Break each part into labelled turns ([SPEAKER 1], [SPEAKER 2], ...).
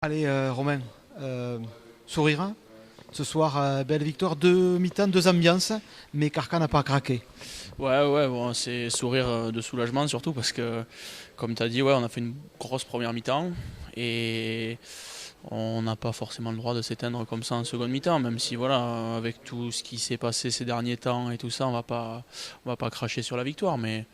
[SPEAKER 1] Allez, Romain, sourire, hein. Ce soir, belle victoire, deux mi-temps, deux ambiances, mais Carcan n'a pas craqué.
[SPEAKER 2] Ouais, bon, c'est sourire de soulagement surtout parce que, comme tu as dit, ouais, on a fait une grosse première mi-temps et on n'a pas forcément le droit de s'éteindre comme ça en seconde mi-temps, même si, voilà, avec tout ce qui s'est passé ces derniers temps et tout ça, on va pas cracher sur la victoire, mais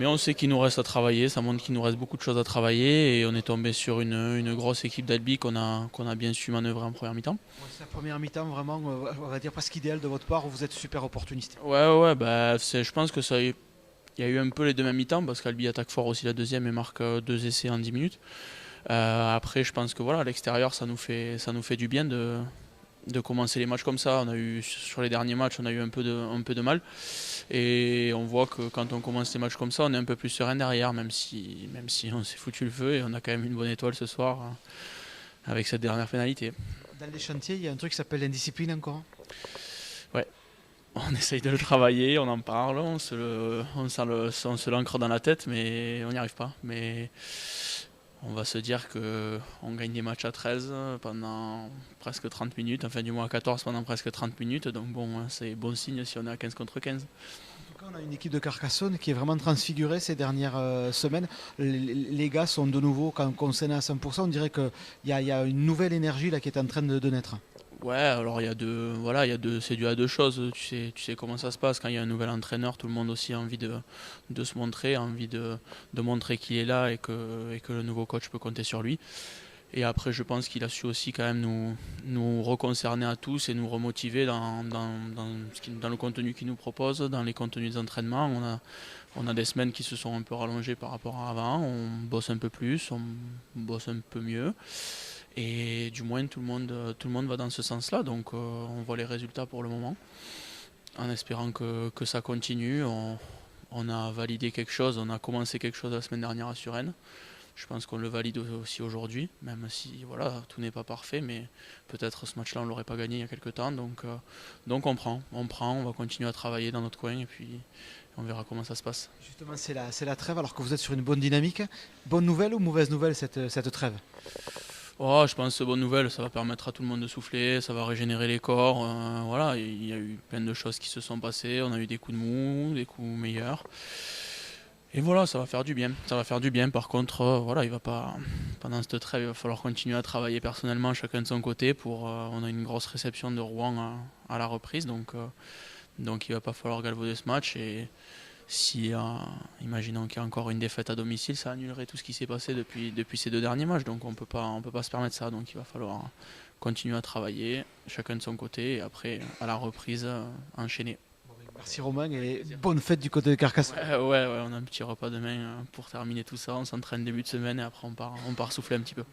[SPEAKER 2] on sait qu'il nous reste à travailler, ça montre qu'il nous reste beaucoup de choses à travailler et on est tombé sur une grosse équipe d'Albi qu'on a bien su manœuvrer en première mi-temps.
[SPEAKER 1] Ouais, c'est la première mi-temps vraiment, on va dire presque idéale de votre part, où vous êtes super opportuniste.
[SPEAKER 2] Ouais, bah, je pense que il y a eu un peu les deux mêmes mi-temps parce qu'Albi attaque fort aussi la deuxième et marque deux essais en 10 minutes. Après, je pense que voilà, à l'extérieur, ça nous fait du bien de commencer les matchs comme ça. Sur les derniers matchs, on a eu un peu de mal. Et on voit que quand on commence les matchs comme ça, on est un peu plus serein derrière, même si on s'est foutu le feu et on a quand même une bonne étoile ce soir avec cette dernière pénalité.
[SPEAKER 1] Dans les chantiers, il y a un truc qui s'appelle l'indiscipline encore, hein.
[SPEAKER 2] Ouais, on essaye de le travailler, on en parle, on se l'ancre dans la tête, mais on n'y arrive pas. Mais on va se dire que on gagne des matchs à 13 pendant presque 30 minutes, enfin du moins à 14 pendant presque 30 minutes, donc bon, hein, c'est bon signe si on est à 15 contre 15.
[SPEAKER 1] En tout cas, on a une équipe de Carcassonne qui est vraiment transfigurée ces dernières semaines. Les gars sont de nouveau, quand on s'en est à 100%, on dirait qu'il y a une nouvelle énergie là qui est en train de naître.
[SPEAKER 2] Ouais, alors voilà, c'est dû à deux choses. Tu sais comment ça se passe quand il y a un nouvel entraîneur. Tout le monde aussi a envie de se montrer, a envie de montrer qu'il est là et que le nouveau coach peut compter sur lui. Et après, je pense qu'il a su aussi quand même nous reconcerner à tous et nous remotiver dans le contenu qu'il nous propose, dans les contenus d'entraînement. On a des semaines qui se sont un peu rallongées par rapport à avant. On bosse un peu plus, on bosse un peu mieux. Et du moins, tout le monde va dans ce sens-là. Donc, on voit les résultats pour le moment. En espérant que ça continue. On a validé quelque chose, on a commencé quelque chose la semaine dernière à Suresnes. Je pense qu'on le valide aussi aujourd'hui, même si voilà, tout n'est pas parfait, mais peut-être ce match-là on l'aurait pas gagné il y a quelques temps. Donc on va continuer à travailler dans notre coin et puis on verra comment ça se passe.
[SPEAKER 1] Justement, c'est la trêve alors que vous êtes sur une bonne dynamique. Bonne nouvelle ou mauvaise nouvelle cette trêve?
[SPEAKER 2] Oh, je pense que bonne nouvelle, ça va permettre à tout le monde de souffler, ça va régénérer les corps. Voilà, il y a eu plein de choses qui se sont passées, on a eu des coups de mou, des coups meilleurs. Et voilà, ça va faire du bien. Ça va faire du bien. Par contre, voilà, il va pas. Pendant cette trêve, il va falloir continuer à travailler personnellement, chacun de son côté. On a une grosse réception de Rouen à la reprise, donc il va pas falloir galvauder ce match. Et si, imaginons qu'il y a encore une défaite à domicile, ça annulerait tout ce qui s'est passé depuis ces deux derniers matchs. Donc on peut pas se permettre ça. Donc il va falloir continuer à travailler, chacun de son côté, et après, à la reprise, enchaîner.
[SPEAKER 1] Merci Romain et bonne fête du côté de Carcassonne.
[SPEAKER 2] Ouais, on a un petit repas demain pour terminer tout ça. On s'entraîne début de semaine et après on part souffler un petit peu.